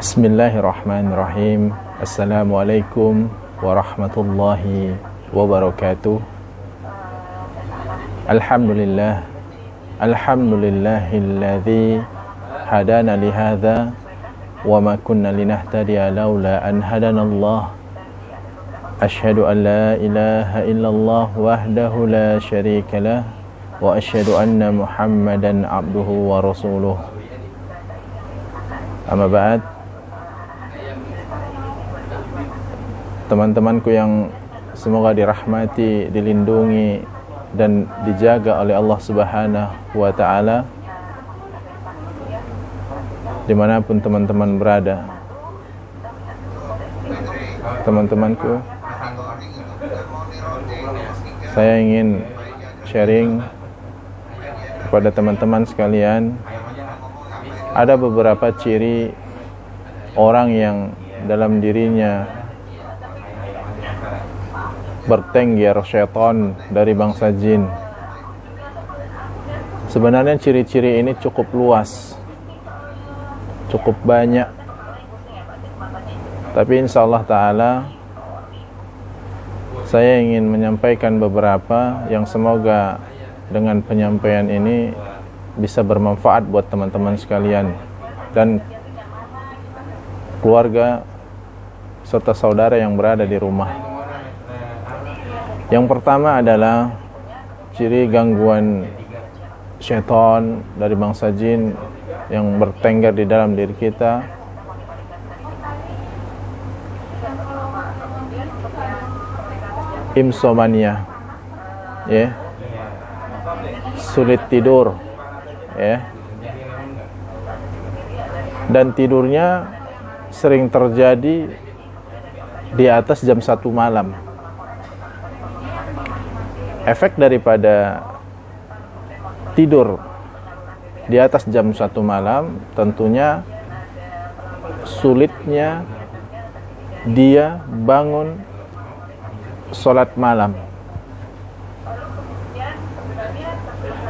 Bismillahirrahmanirrahim. Assalamualaikum warahmatullahi wabarakatuh. Alhamdulillah. Alhamdulillahilladzi hadana lihadza wa ma kunna linahtadiya laula an hadanallah. Asyhadu an la ilaha illallah wahdahu la syarika lah wa asyhadu anna Muhammadan abduhu wa rasuluh. Amma ba'd. Teman-temanku yang semoga dirahmati, dilindungi dan dijaga oleh Allah Subhanahu wa ta'ala dimanapun teman-teman berada. Teman-temanku, saya ingin sharing kepada teman-teman sekalian. Ada beberapa ciri orang yang dalam dirinya bertengger syaitan dari bangsa jin. Sebenarnya ciri-ciri ini cukup luas, cukup banyak, tapi insyaallah ta'ala saya ingin menyampaikan beberapa yang semoga dengan penyampaian ini bisa bermanfaat buat teman-teman sekalian dan keluarga serta saudara yang berada di rumah. Yang pertama adalah ciri gangguan syaitan dari bangsa jin yang bertengger di dalam diri kita. Insomnia, ya, sulit tidur, ya, dan tidurnya sering terjadi di atas jam 1 malam. Efek daripada tidur di atas jam 1 malam tentunya sulitnya dia bangun sholat malam.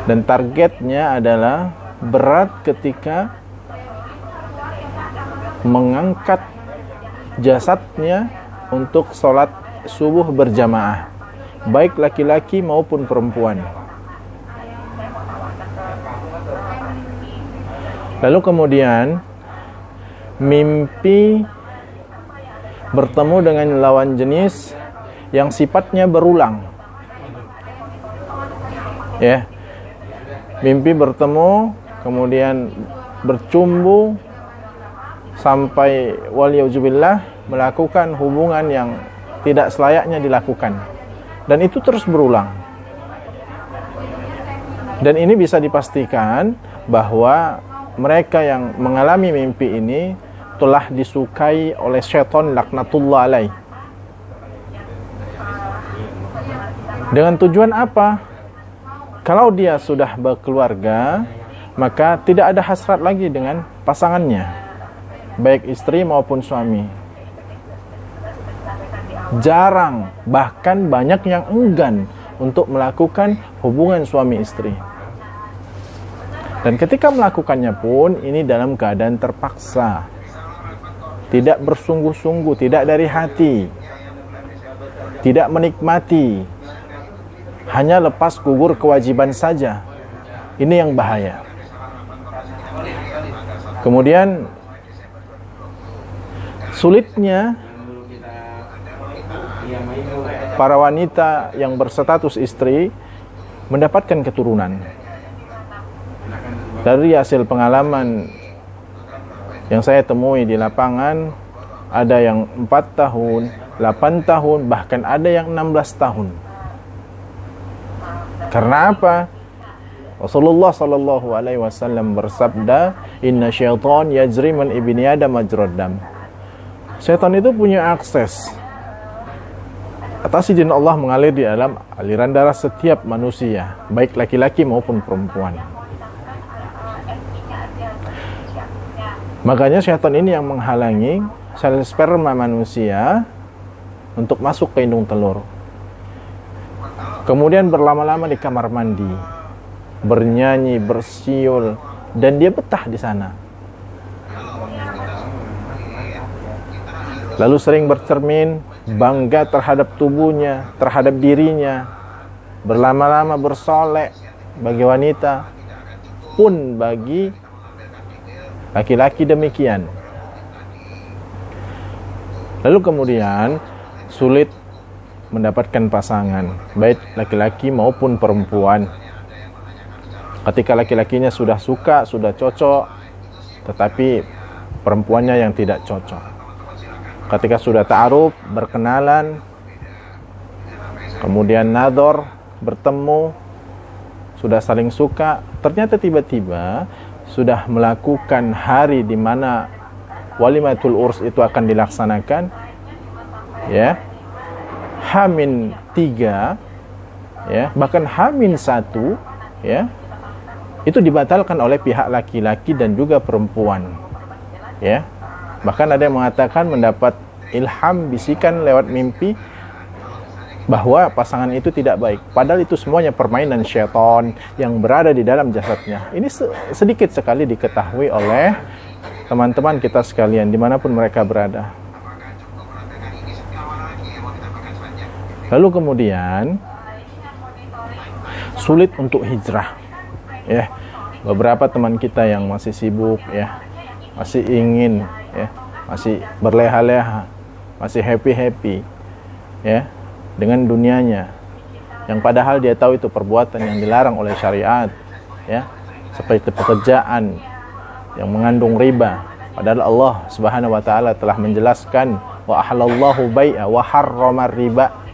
Dan targetnya adalah berat ketika mengangkat jasadnya untuk sholat subuh berjamaah, baik laki-laki maupun perempuan. Lalu kemudian mimpi bertemu dengan lawan jenis yang sifatnya berulang. Ya. Mimpi bertemu kemudian bercumbu sampai waliyauzubillah melakukan hubungan yang tidak selayaknya dilakukan. Dan itu terus berulang. Dan ini bisa dipastikan bahwa mereka yang mengalami mimpi ini telah disukai oleh syaitan laknatullah alaih. Dengan tujuan apa? Kalau dia sudah berkeluarga, maka tidak ada hasrat lagi dengan pasangannya, baik istri maupun suami. Jarang, bahkan banyak yang enggan untuk melakukan hubungan suami istri. Dan ketika melakukannya pun ini dalam keadaan terpaksa, tidak bersungguh-sungguh, tidak dari hati, tidak menikmati, hanya lepas gugur kewajiban saja. Ini yang bahaya. Kemudian sulitnya para wanita yang berstatus istri mendapatkan keturunan. Dari hasil pengalaman yang saya temui di lapangan, ada yang 4 tahun, 8 tahun, bahkan ada yang 16 tahun. Karena apa? Rasulullah sallallahu alaihi wasallam bersabda, "Inna syaitan yajri min ibni Adam majrad dam." Syaitan itu punya akses atas izin Allah mengalir di dalam aliran darah setiap manusia, baik laki-laki maupun perempuan. Makanya syaitan ini yang menghalangi sel sperma manusia untuk masuk ke indung telur. Kemudian berlama-lama di kamar mandi, bernyanyi, bersiul, dan dia betah di sana. lalu sering bercermin, bangga terhadap tubuhnya, terhadap dirinya, berlama-lama bersolek bagi wanita, pun bagi laki-laki demikian. Lalu kemudian sulit mendapatkan pasangan, baik laki-laki maupun perempuan. Ketika laki-lakinya sudah suka, sudah cocok, tetapi perempuannya yang tidak cocok. Ketika sudah ta'aruf, berkenalan, kemudian nador, bertemu, sudah saling suka, ternyata tiba-tiba sudah melakukan hari di mana walimatul urs itu akan dilaksanakan, ya, H-3, ya, bahkan H-1, ya, itu dibatalkan oleh pihak laki-laki dan juga perempuan, ya. Bahkan ada yang mengatakan mendapat ilham, bisikan lewat mimpi bahwa pasangan itu tidak baik. Padahal itu semuanya permainan syaitan yang berada di dalam jasadnya. Ini sedikit sekali diketahui oleh teman-teman kita sekalian dimanapun mereka berada. Lalu kemudian sulit untuk hijrah, ya. Beberapa teman kita yang masih sibuk, ya, masih ingin, ya, masih berleha-leha, masih happy-happy, ya, dengan dunianya, yang padahal dia tahu itu perbuatan yang dilarang oleh syariat, ya, seperti pekerjaan yang mengandung riba. Padahal Allah Subhanahu wa taala telah menjelaskan wa ahallallahu bai'a wa harrama riba.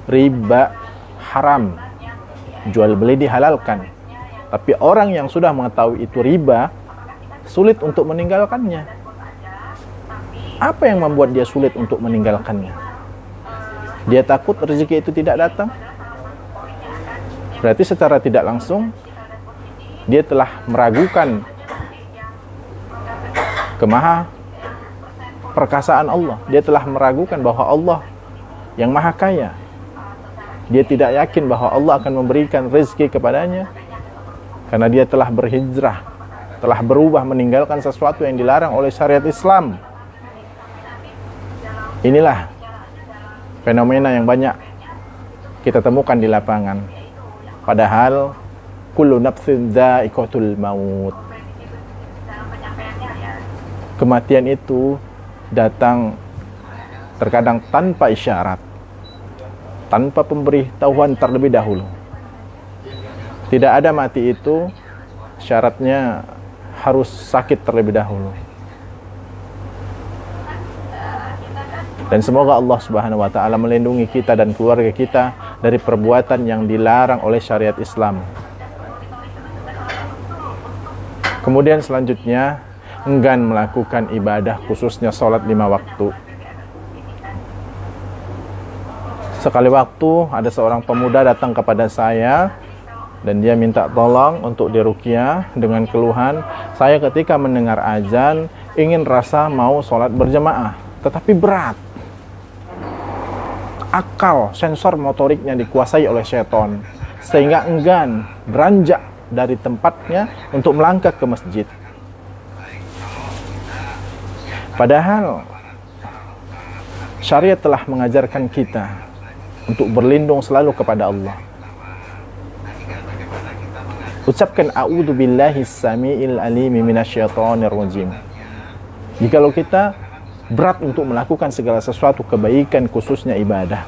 Riba haram, jual beli dihalalkan. Tapi orang yang sudah mengetahui itu riba, sulit untuk meninggalkannya. Apa yang membuat dia sulit untuk meninggalkannya? Dia takut rezeki itu tidak datang. Berarti secara tidak langsung dia telah meragukan kemaha perkasaan Allah. Dia telah meragukan bahwa Allah yang maha kaya. Dia tidak yakin bahwa Allah akan memberikan rezeki kepadanya, karena dia telah berhijrah, telah berubah, meninggalkan sesuatu yang dilarang oleh syariat Islam. Inilah fenomena yang banyak kita temukan di lapangan. Padahal kullu nafsin dha'iqatul maut. Kematian itu datang terkadang tanpa isyarat, tanpa pemberitahuan terlebih dahulu. Tidak ada mati itu syaratnya harus sakit terlebih dahulu. Dan semoga Allah Subhanahu wa taala melindungi kita dan keluarga kita dari perbuatan yang dilarang oleh syariat Islam. Kemudian selanjutnya, enggan melakukan ibadah, khususnya sholat 5 waktu. Sekali waktu ada seorang pemuda datang kepada saya dan dia minta tolong untuk diruqyah dengan keluhan, saya ketika mendengar azan ingin rasa mau sholat berjamaah, tetapi berat. Akal, sensor motoriknya dikuasai oleh syaitan, sehingga enggan beranjak dari tempatnya untuk melangkah ke masjid. Padahal syariat telah mengajarkan kita untuk berlindung selalu kepada Allah. Ucapkan a'udzu billahi samiil alimi minasyaitonir rajim. Jikalau kita berat untuk melakukan segala sesuatu kebaikan, khususnya ibadah,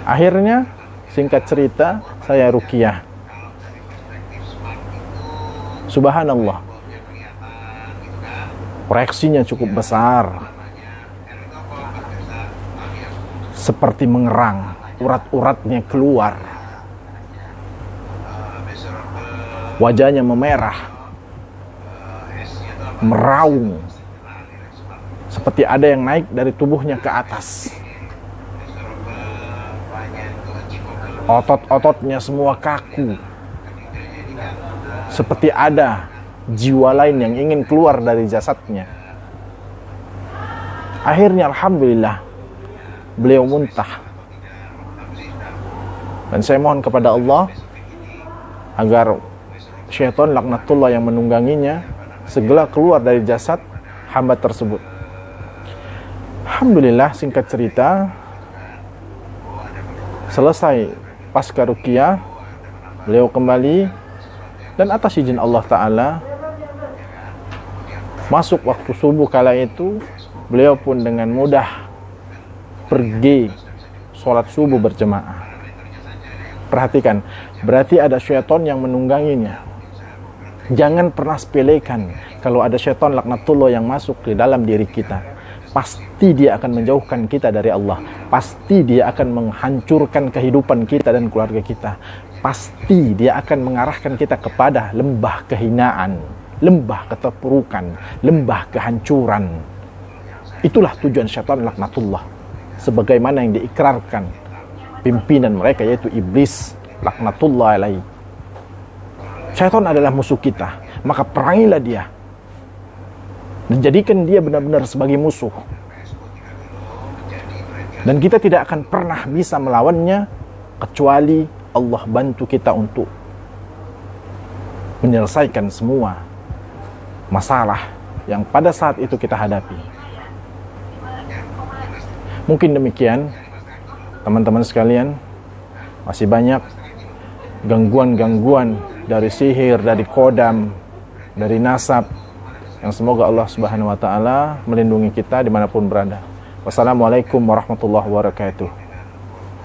akhirnya singkat cerita saya ruqyah. Subhanallah, reaksinya cukup besar, seperti mengerang, urat-uratnya keluar, wajahnya memerah, meraung, seperti ada yang naik dari tubuhnya ke atas. Otot-ototnya semua kaku, seperti ada jiwa lain yang ingin keluar dari jasadnya. Akhirnya alhamdulillah beliau muntah. Dan saya mohon kepada Allah agar syaitan laknatullah yang menungganginya segera keluar dari jasad hamba tersebut. Alhamdulillah, singkat cerita, selesai pasca ruqyah, beliau kembali, dan atas izin Allah Ta'ala, masuk waktu subuh kala itu, beliau pun dengan mudah pergi sholat subuh berjemaah. Perhatikan, berarti ada syaitan yang menungganginya. Jangan pernah sepelekan kalau ada syaitan laknatullah yang masuk di dalam diri kita. Pasti dia akan menjauhkan kita dari Allah. Pasti dia akan menghancurkan kehidupan kita dan keluarga kita. Pasti dia akan mengarahkan kita kepada lembah kehinaan, lembah keterpurukan, lembah kehancuran. Itulah tujuan syaitan laknatullah, sebagaimana yang diikrarkan pimpinan mereka, yaitu iblis laknatullah alaihi. Syaitan adalah musuh kita, maka perangilah dia dan jadikan dia benar-benar sebagai musuh. Dan kita tidak akan pernah bisa melawannya kecuali Allah bantu kita untuk menyelesaikan semua masalah yang pada saat itu kita hadapi. Mungkin demikian teman-teman sekalian. Masih banyak gangguan-gangguan dari sihir, dari kodam, dari nasab, yang semoga Allah Subhanahu wa Ta'ala melindungi kita dimanapun berada. Wassalamualaikum warahmatullahi wabarakatuh.